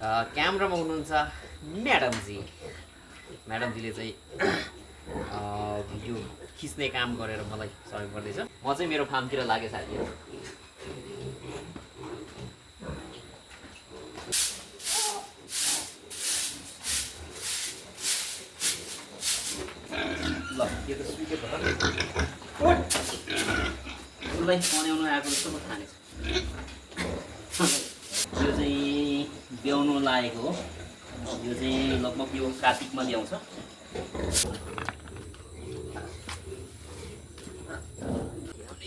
क्यामेरामा हुनुहुन्छ म्याडमजी। म्याडमजीले चाहिँ भिडियो खिच्ने काम गरेर मलाई सहयोग गर्दैछ। म चाहिँ मेरो फार्मतिर लागेँ साथीहरू। ल यो त सुके भयो। उसलाई बनाउनु आएको जस्तो म ठानेछु। यो चाहिँ ब्याउनु लागेको हो। यो चाहिँ लगभग यो कार्तिकमा ल्याउँछ।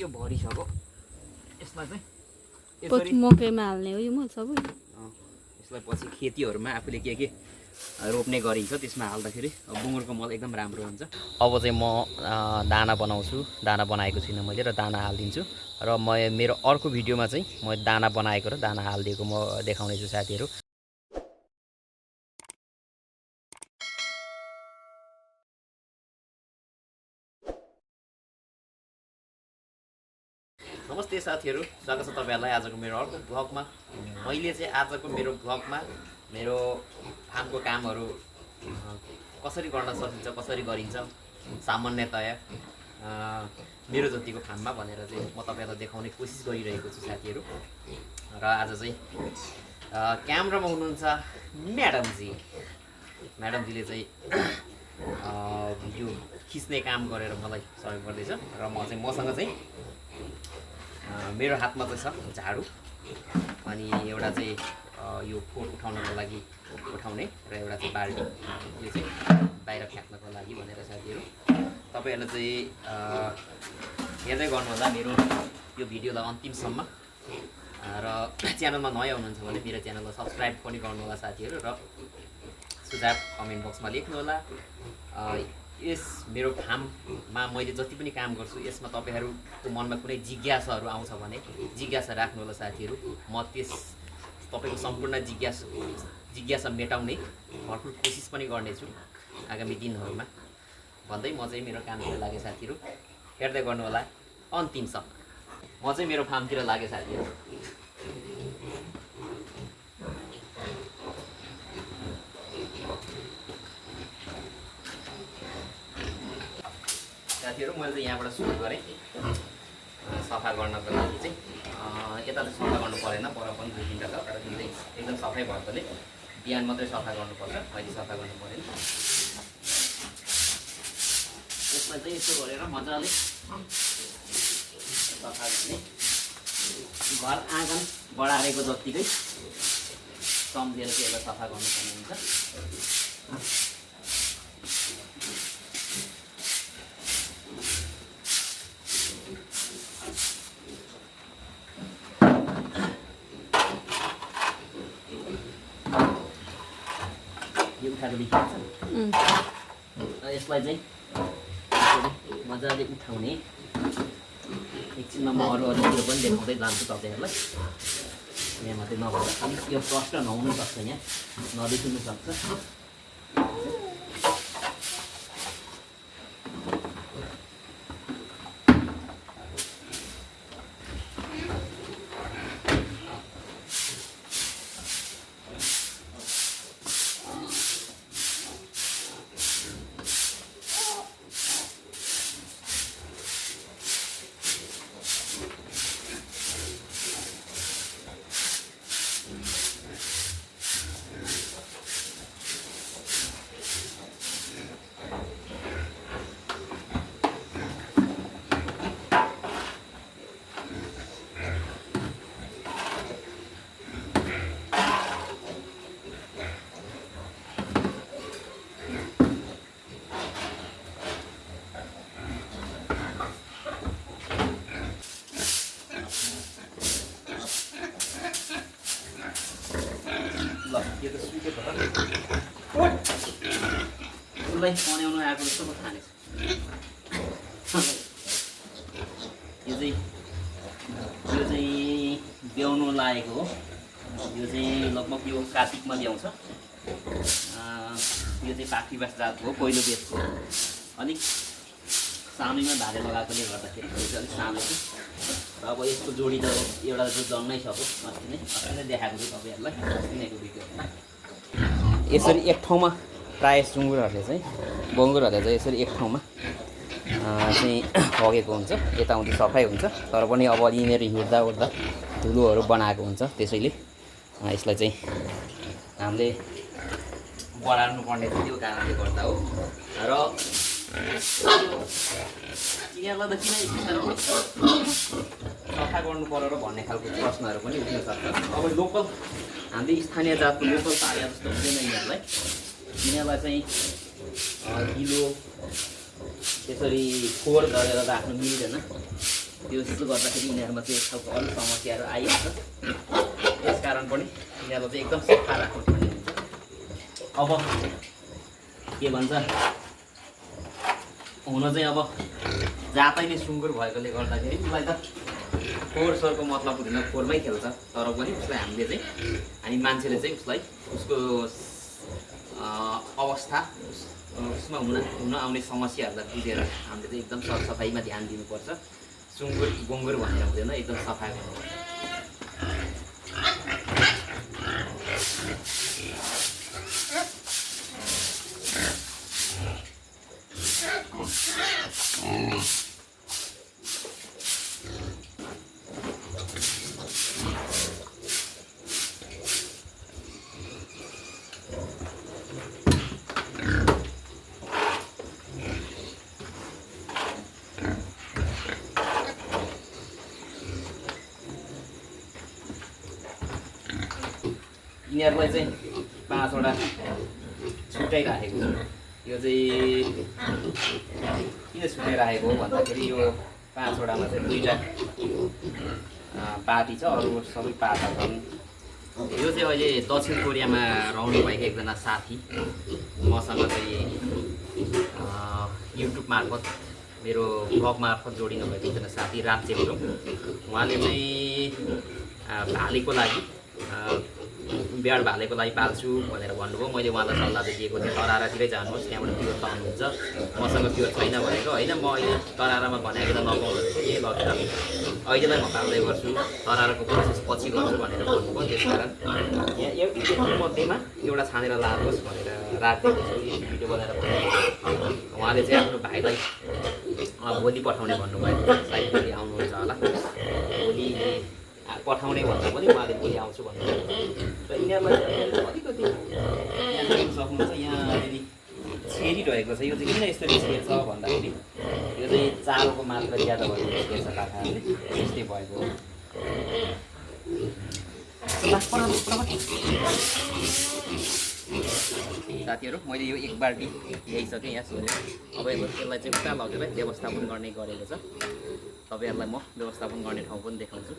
यो भरिसक्यो। यसलाई चाहिँ पछि मकैमा हाल्ने हो यो मल सबै। यसलाई पछि खेतीहरूमा आफूले के रोप्ने गरिन्छ त्यसमा हाल्दाखेरि बुङ्गुरको मल एकदम राम्रो हुन्छ। अब चाहिँ म दाना बनाउँछु। दाना बनाएको छुइनँ मैले र दाना हालिदिन्छु। र मेरो अर्को भिडियोमा चाहिँ म दाना बनाएको र दाना हालिदिएको म देखाउने छु साथीहरू। नमस्ते साथीहरू, स्वागत छ तपाईँहरूलाई आजको मेरो अर्को भ्लगमा। मैले चाहिँ आजको मेरो भ्लगमा मेरो फार्मको कामहरू कसरी गर्न सकिन्छ, कसरी गरिन्छ सामान्यतया मेरो जतिको फार्ममा भनेर चाहिँ म तपाईँहरूलाई देखाउने कोसिस गरिरहेको छु साथीहरू। र आज चाहिँ क्यामेरामा हुनुहुन्छ म्याडमजी। म्याडमजीले चाहिँ भिडियो खिच्ने काम गरेर मलाई सहयोग गर्दैछ। र मसँग चाहिँ मेरो हातमा चाहिँ छ झाडु, अनि एउटा चाहिँ यो खोर उठाउनको लागि उठाउने र एउटा चाहिँ बाल्टी, यो चाहिँ बाहिर फ्याँक्नको लागि भनेर साथीहरू। तपाईँहरूले चाहिँ हेर्दै गर्नुहोला मेरो यो भिडियोलाई अन्तिमसम्म। र च्यानलमा नयाँ हुनुहुन्छ भने मेरो च्यानललाई सब्सक्राइब पनि गर्नुहोला साथीहरू। र सुझाव कमेन्ट बक्समा लेख्नुहोला। यस मेरो फार्ममा मैले जति पनि काम गर्छु यसमा तपाईँहरूको मनमा कुनै जिज्ञासाहरू आउँछ भने जिज्ञासा राख्नुहोला साथीहरू। म तपाईँको सम्पूर्ण जिज्ञासा मेटाउने भरपुर कोसिस पनि गर्नेछु आगामी दिनहरूमा भन्दै म चाहिँ मेरो कामतिर लागेँ साथीहरू। हेर्दै गर्नुहोला अन्तिमसम्म। म चाहिँ मेरो फार्मतिर लागेँ साथीहरू। साथीहरू मैले चाहिँ यहाँबाट सुरु गरेँ सफा गर्नको लागि चाहिँ। यता चाहिँ सफा गर्नु परेन, पर पनि 2-3 जग्गा, तर जुन चाहिँ एकदम सफाइ भएकोले बिहान मात्रै सफा गर्नुपर्छ, अहिले सफा गर्नु परेन। यसलाई चाहिँ यसो गरेर मजाले सफा गर्ने। घर आँगन बढारेको जत्तिकै सम्झेर चाहिँ यसलाई सफा गर्नुपर्ने हुन्छ। यो उठाएको देखिन्छ। यसलाई चाहिँ मजाले उठाउने। एकछिनमा म अरू कुरो पनि देखाउँदै जान्छु तपाईँहरूलाई। यहाँ मात्रै नभएर अलिक यो प्रष्ट नहुनु सक्छ, यहाँ नदेखिनु सक्छ। ल यो त सुके भयो। उसलाई बनाउनु आएको जस्तो म ठानेछु। यो चाहिँ ब्याउनु लागेको हो। यो चाहिँ लगभग यो कार्तिकमा ल्याउँछ। यो चाहिँ पाखीबास जातको हो, पहिलो बेचको। अलिक सानैमा धारे लगाएकोले गर्दाखेरि यो चाहिँ अलिक सानो छ। अब यसको जोडी त एउटा चाहिँ जन्मै छ अस्ति नै देखाएको छु तपाईँहरूलाई अस्ति नैको भिडियोमा। यसरी एक ठाउँमा प्रायः सुँगुरहरूले चाहिँ बङ्गुरहरूले चाहिँ यसरी एक ठाउँमा चाहिँ हगेको हुन्छ, यताउति सफाइ हुन्छ। तर पनि अब यिनीहरू हिँड्दा ओर्दा धुलोहरू बनाएको हुन्छ, त्यसैले यसलाई चाहिँ हामीले बढाउनु पर्ने त्यो कारणले गर्दा हो। र यिनीहरूलाई त किन सफा गर्नु पर्यो र भन्ने खालको प्रश्नहरू पनि उठ्न सक्छ। अब लोकल हामीले स्थानीय जातको लोकल पाले जस्तो हुँदैन यिनीहरूलाई चाहिँ गिलो त्यसरी खोर गरेर राख्नु मिल्दैन। त्यसो गर्दाखेरि यिनीहरूमा चाहिँ एक खालको अरू समस्याहरू आइहाल्छ। त्यस कारण पनि यिनीहरूलाई चाहिँ एकदम सफा राख्नुपर्ने हुन्छ। अब के भन्छ, हुन चाहिँ अब जातै नै सुँगुर भएकोले गर्दाखेरि उसलाई त खोर सरको मतलब हुँदैन, खोरमै खेल्छ। तर पनि उसलाई हामी मान्छेले चाहिँ उसलाई उसको अवस्था उसमा हुन आउने समस्याहरूलाई बुझेर हामीले चाहिँ एकदम सरसफाइमा ध्यान दिनुपर्छ। सुँगुर बङ्गुर भनेर हुँदैन, एकदम सफा गर्नुपर्छ। यिनीहरूलाई चाहिँ 5वटा छुट्याइराखेको छु। यो चाहिँ किन छुट्याइराखेको हो भन्दाखेरि यो 5वटामा चाहिँ 2टा पार्टी छ, अरू सबै पाटा छन्। यो चाहिँ अहिले दक्षिण कोरियामा रहनुभएको एकजना साथी मसँग चाहिँ युट्युब मार्फत मेरो ब्लग मार्फत जोडिनु भएको एकजना साथी राप्चेको। उहाँले चाहिँ भालेको लागि बिहाड भालेको लागि पाल्छु भनेर भन्नुभयो। मैले उहाँलाई सल्लाह दिएको थिएँ तरारातिरै जानुहोस्, त्यहाँबाट त्यो पाउनुहुन्छ। मसँग त्यो छैन भनेको होइन, म अहिले तरारामा भनेको त नपाउँदो रहेछ, यही लगेर अहिलेलाई म पाल्दै गर्छु, तराराको प्रोसेस पछि गर्छु भनेर भन्नुभयो। त्यस कारण यहाँ मध्येमा एउटा छानेर लानुहोस् भनेर राखिदिएको छु, भिडियो बनाएर उहाँले चाहिँ आफ्नो भाइलाई भोलि पठाउने भन्नुभयो। सायद भोलि आउनुहुन्छ होला, भोलि पठाउने भन्दा पनि उहाँले भोलि आउँछु भन्नुभयो। र यिनीहरूलाई अलिकति यहाँ देख्न सक्नुहुन्छ, यहाँनिर छेरिरहेको छ। यो चाहिँ किन यसरी छेर्छ भन्दाखेरि यो चाहिँ चारोको मात्रा ज्यादा भएको छेर्छ काकाहरूले, त्यस्तै भएको हो। साथीहरू मैले यो एक बाल्टी ल्याइसकेँ यहाँ सोधेर। अब यसलाई चाहिँ उता लगेर व्यवस्थापन गर्ने गरेको छ। तपाईँहरूलाई म व्यवस्थापन गर्ने ठाउँ पनि देखाउँछु।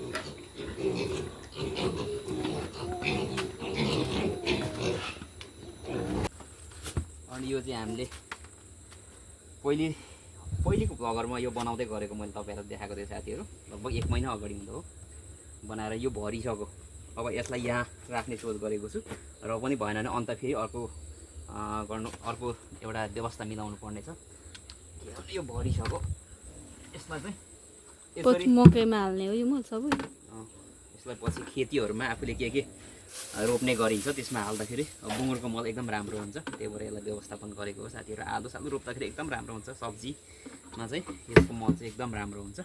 अनि यो चाहिँ हामीले पहिलेको भगरमा यो बनाउँदै गरेको मैले तपाईँहरूलाई देखाएको थिएँ साथीहरू। लगभग 1 महिना अगाडि हुँदो हो बनाएर यो भरिसक्यो। अब यसलाई यहाँ राख्ने सोच गरेको छु, र पनि भएन भने अन्त फेरि अर्को एउटा व्यवस्था मिलाउनु पर्नेछ। यो भरिसक्यो। यसमा चाहिँ पछि मकैमा हाल्ने हो यो मल सबै। यसलाई पछि खेतीहरूमा आफूले के रोप्ने गरिन्छ, त्यसमा हाल्दाखेरि बुङ्गुरको मल एकदम राम्रो हुन्छ। त्यही भएर यसलाई व्यवस्थापन गरेको हो साथीहरू। आलु सालु रोप्दाखेरि एकदम राम्रो हुन्छ, सब्जीमा चाहिँ यसको मल चाहिँ एकदम राम्रो हुन्छ।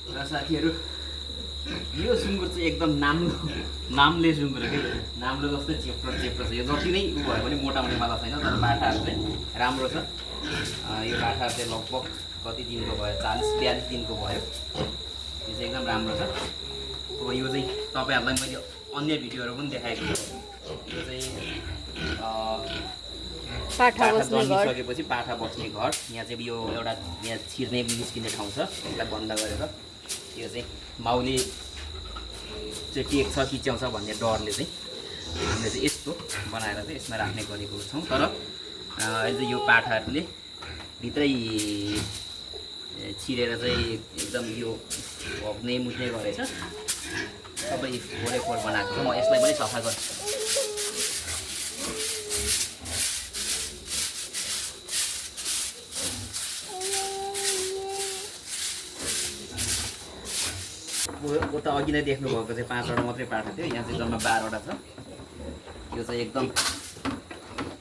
र साथीहरू यो सुँगुर चाहिँ एकदम नामले सुँगुर के नाम्रो जस्तै चेप्रो छ। यो जति नै उ भयो भने मोटाउनेवाला छैन, तर बाठाहरू चाहिँ राम्रो छ। यो बाठाहरू चाहिँ लगभग कति दिनको भयो, 40-42 दिनको भयो। यो चाहिँ एकदम राम्रो छ। अब यो चाहिँ तपाईँहरूलाई मैले अन्य भिडियोहरू पनि देखाएको छु। यो चाहिँ पाठा जन्मिसकेपछि पाठा बस्ने घर। यहाँ चाहिँ यो एउटा यहाँ छिर्ने निस्किने ठाउँ छ, यसलाई बन्द गरेर यो चाहिँ माउले चाहिँ टेक्छ किच्याउँछ भन्ने डरले चाहिँ हामीले चाहिँ यस्तो बनाएर चाहिँ यसमा राख्ने गरेको छौँ। तर अहिले यो पाठाहरूले भित्रै छिरेर चाहिँ एकदम यो भग्ने मुट्ने गरेछ। सबै खोरै खोर बनाएको छ। म यसलाई पनि सफा गर्छु। उता अघि नै देख्नुभएको चाहिँ 5वटा मात्रै पाठा थियो, यहाँ चाहिँ जम्मा 12वटा छ। यो चाहिँ एकदम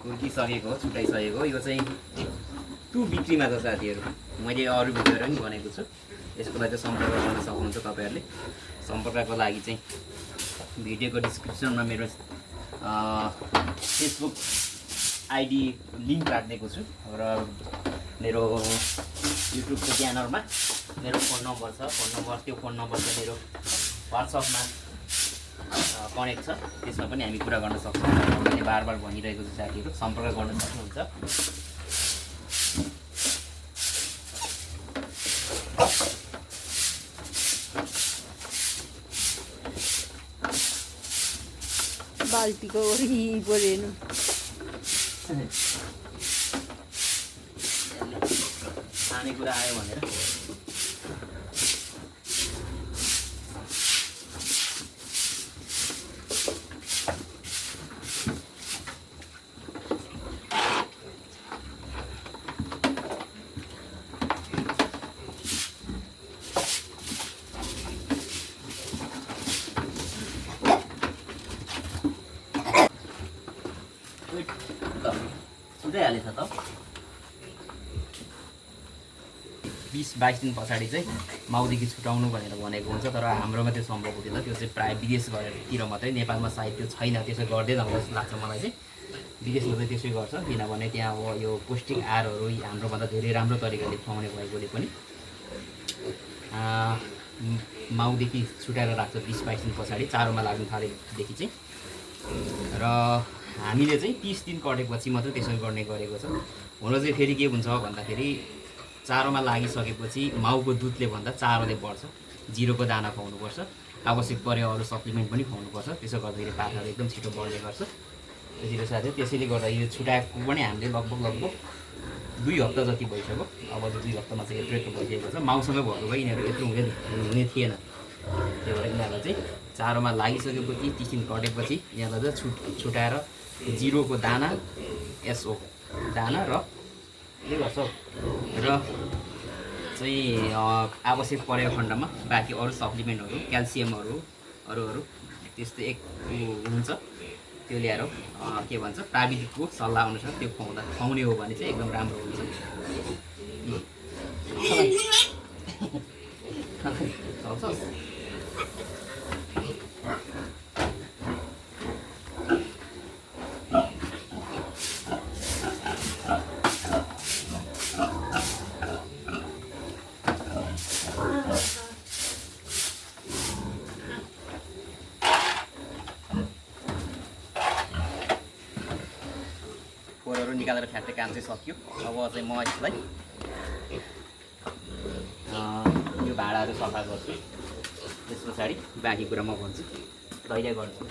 हुर्किसकेको हो, छुटाइसकेको हो। यो चाहिँ टु बिक्रीमा छ साथीहरू। मैले अरू भिडियोहरू पनि भनेको छु। यसको लागि चाहिँ सम्पर्क गर्न सक्नुहुन्छ तपाईँहरूले। सम्पर्कको लागि चाहिँ भिडियोको डिस्क्रिप्सनमा मेरो फेसबुक आइडी लिङ्क राखिदिएको छु र मेरो युट्युबको च्यानलमा मेरो फोन नम्बर छ। त्यो फोन नम्बर चाहिँ मेरो वाट्सएपमा कनेक्ट छ। त्यसमा पनि हामी कुरा गर्न सक्छौँ। मैले बार भनिरहेको छु साथीहरू, सम्पर्क गर्न सक्नुहुन्छ। बाल्टीको वरिपरि हेर्नु खानेकुरा आयो भनेर छुटाइहालेछ त। 20-22 दिन पछाडि चाहिँ माउदेखि छुटाउनु भनेर भनेको हुन्छ, तर हाम्रोमा त्यो सम्भव हुँदैन। त्यो चाहिँ प्रायः विदेशतिर मात्रै, नेपालमा सायद त्यो छैन। त्यसो गर्दैन होला जस्तो लाग्छ मलाई चाहिँ। विदेशमा चाहिँ त्यसै गर्छ, किनभने त्यहाँ अब यो पौष्टिक आहारहरू हाम्रोभन्दा धेरै राम्रो तरिकाले खुवाउने भएकोले पनि माउदेखि छुटाएर राख्छ 20-22 दिन पछाडि, चारोमा लाग्नु थालेदेखि चाहिँ। र हामीले चाहिँ 30 दिन कटेपछि मात्रै त्यसो गर्ने गरेको छ। हुन चाहिँ फेरि के हुन्छ भन्दाखेरि चारोमा लागिसकेपछि माउको दुधले भन्दा चारोले बढ्छ। जिरोको दाना खुवाउनुपर्छ, आवश्यक परे अरू सप्लिमेन्ट पनि खुवाउनुपर्छ। त्यसो गर्दाखेरि पाठाहरू एकदम छिटो बढ्ने गर्छ। त्यसैले साथै त्यसैले गर्दा यो छुटाएको पनि हामीले लगभग 2 हप्ता जति भइसक्यो। अब 2 हप्तामा चाहिँ यत्रो भइसकेको छ। माउसँग भएको भए यिनीहरू यत्रो हुने थिएन। त्यही भएर यिनीहरूलाई चाहिँ चारोमा लागिसकेपछि 30 दिन कटेपछि यिनीहरूलाई चाहिँ छुटाएर जिरोको दाना, एसओ दाना र के गर्छ र चाहिँ आवश्यक परेको खण्डमा बाँकी अरू सप्लिमेन्टहरू, क्याल्सियमहरू अरू त्यस्तो एक हुन्छ, त्यो ल्याएर के भन्छ प्राविधिकको सल्लाह अनुसार त्यो खुवाउने हो भने चाहिँ एकदम राम्रो हुन्छ। खोरहरू निकालेर फ्याट्ने काम चाहिँ सक्यो। अब चाहिँ म यसलाई यो भाँडाहरू सफा गर्छु। त्यस पछाडि बाँकी कुरा म भन्छु, धैर्य गर्छु।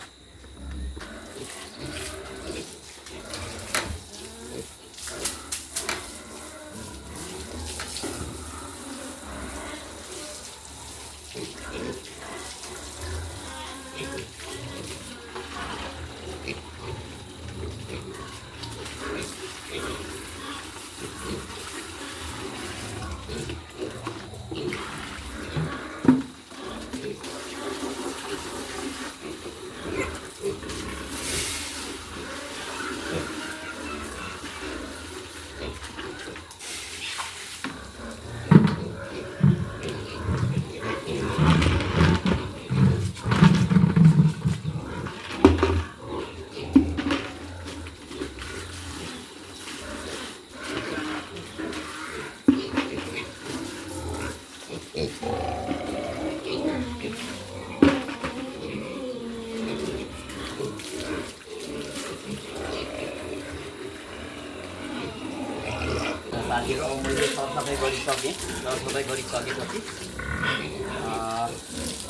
साथीहरू अब मैले सरसफाइ गरिसकेँ। सरसफाइ गरिसकेपछि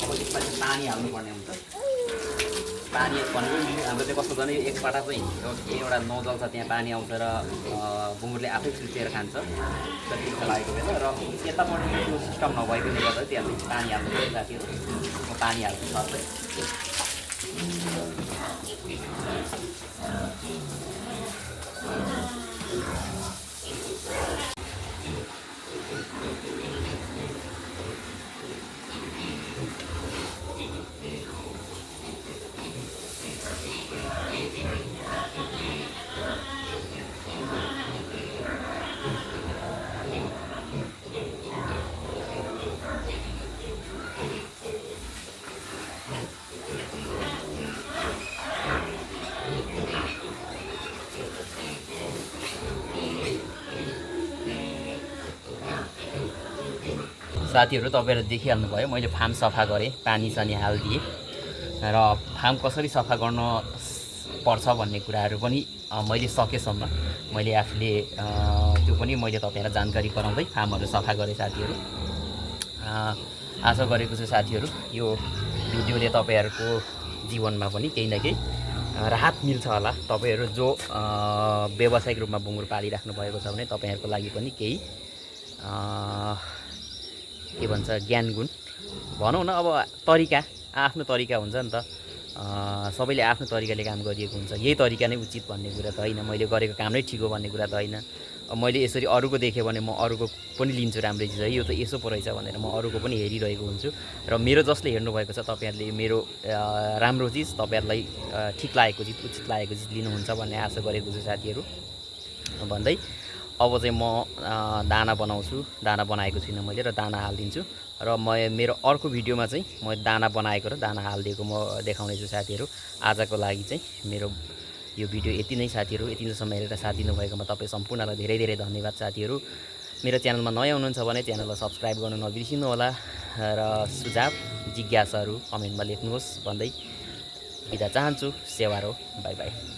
अब त्यसमा चाहिँ पानी हाल्नुपर्ने हुन्छ। पानी भनेको हाम्रो चाहिँ कस्तो छ भने एकपल्ट चाहिँ एउटा नोजल छ त्यहाँ पानी आउँछ र बुङ्गुरले आफै चुचेर खान्छ जति लागेको बेला र यतापट्टि त्यो सिस्टम नभएकोले गर्दा त्यहाँ चाहिँ पानी हाल्नु पर्छ साथीहरू म पानी हाल्छु सर्दै साथीहरू तपाईँहरू देखिहाल्नुभयो मैले फार्म सफा गरेँ पानी सानी हालिदिएँ र फार्म कसरी सफा गर्न पर्छ भन्ने कुराहरू पनि मैले सकेसम्म मैले आफूले त्यो पनि मैले तपाईँहरूलाई जानकारी गराउँदै फार्महरू सफा गरेँ साथीहरू। आशा गरेको छु साथीहरू यो भिडियोले तपाईँहरूको जीवनमा पनि केही न केही राहत मिल्छ होला। तपाईँहरू जो व्यावसायिक रूपमा बुङ्गुर पालिराख्नु भएको छ भने तपाईँहरूको लागि पनि केही के भन्छ ज्ञान गुण भनौँ न, अब तरिका आफ्नो तरिका हुन्छ नि त, सबैले आफ्नो तरिकाले काम गरिएको हुन्छ। यही तरिका नै उचित भन्ने कुरा त होइन, मैले गरेको काम नै ठिक हो भन्ने कुरा त होइन। मैले यसरी अरूको देखेँ भने म अरूको पनि लिन्छु, राम्रै चिज है यो त यसो पो रहेछ भनेर म अरूको पनि हेरिरहेको हुन्छु। र मेरो जसले हेर्नुभएको छ तपाईँहरूले मेरो राम्रो चिज तपाईँहरूलाई ठिक लागेको चिज उचित लागेको चिज लिनुहुन्छ भन्ने आशा गरेको छु साथीहरू। भन्दै अब चाहिँ म दाना बनाउँछु, दाना बनाएको छुइनँ मैले र दाना हालिदिन्छु र मेरो अर्को भिडियोमा चाहिँ म दाना बनाएको र दाना हालिदिएको म देखाउनेछु साथीहरू। आजको लागि चाहिँ मेरो यो भिडियो यति नै साथीहरू। यतिसम्म हेरेर साथ दिनुभएकोमा तपाईँ सम्पूर्णलाई धेरै धेरै धन्यवाद साथीहरू। मेरो च्यानलमा नयाँ हुनुहुन्छ भने च्यानललाई सब्सक्राइब गर्न नबिर्सिनु होला र सुझाव जिज्ञासाहरू कमेन्टमा लेख्नुहोस् भन्दै बिदा चाहन्छु। सेवा हो, बाई बाई।